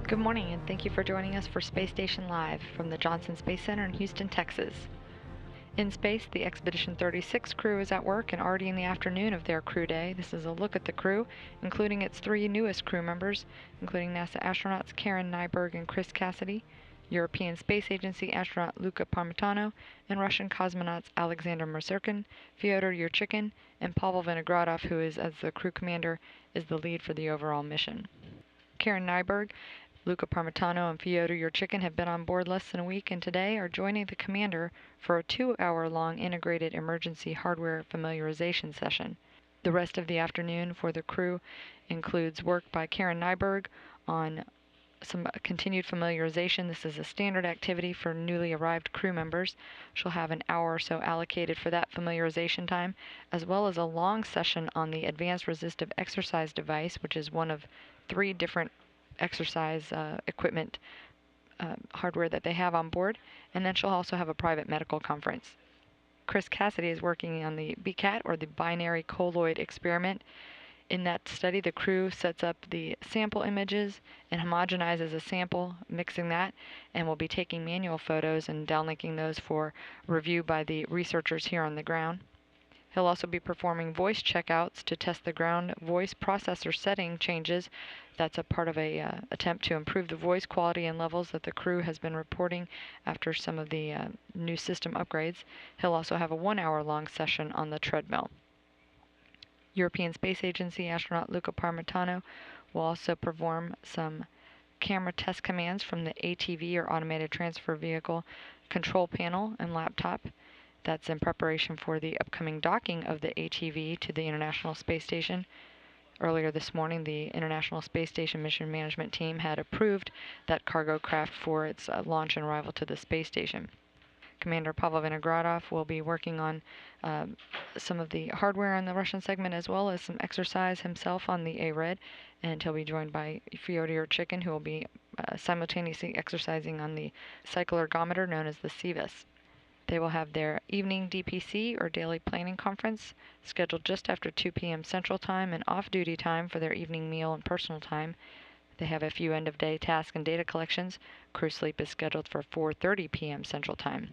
Good morning, and thank you for joining us for Space Station Live from the Johnson Space Center in Houston, Texas. In space, the Expedition 36 crew is at work and already in the afternoon of their crew day. This is a look at the crew, including its three newest crew members, including NASA astronauts Karen Nyberg and Chris Cassidy, European Space Agency astronaut Luca Parmitano, and Russian cosmonauts Alexander Mercerkin, Fyodor Yurchikhin, and Pavel Vinogradov, who is, as the crew commander, is the lead for the overall mission. Karen Nyberg, Luca Parmitano, and Fyodor Yurchikhin have been on board less than a week and today are joining the commander for a 2-hour-long integrated emergency hardware familiarization session. The rest of the afternoon for the crew includes work by Karen Nyberg on some continued familiarization. This is a standard activity for newly arrived crew members. She'll have an hour or so allocated for that familiarization time, as well as a long session on the advanced resistive exercise device, which is one of 3 different exercise equipment hardware that they have on board, and then she'll also have a private medical conference. Chris Cassidy is working on the BCAT, or the binary colloid experiment. In that study, the crew sets up the sample images and homogenizes a sample, mixing that, and will be taking manual photos and downlinking those for review by the researchers here on the ground. He'll also be performing voice checkouts to test the ground voice processor setting changes. That's a part of a attempt to improve the voice quality and levels that the crew has been reporting after some of the new system upgrades. He'll also have a 1-hour-long session on the treadmill. European Space Agency astronaut Luca Parmitano will also perform some camera test commands from the ATV, or Automated Transfer Vehicle, control panel and laptop. That's in preparation for the upcoming docking of the ATV to the International Space Station. Earlier this morning, the International Space Station Mission Management Team had approved that cargo craft for its launch and arrival to the space station. Commander Pavel Vinogradov will be working on some of the hardware on the Russian segment, as well as some exercise himself on the ARED, and he'll be joined by Fyodor Yurchikhin, who will be simultaneously exercising on the cycle ergometer known as the CVIS. They will have their evening DPC, or daily planning conference, scheduled just after 2 p.m. Central Time and off-duty time for their evening meal and personal time. They have a few end-of-day task and data collections. Crew sleep is scheduled for 4:30 p.m. Central Time.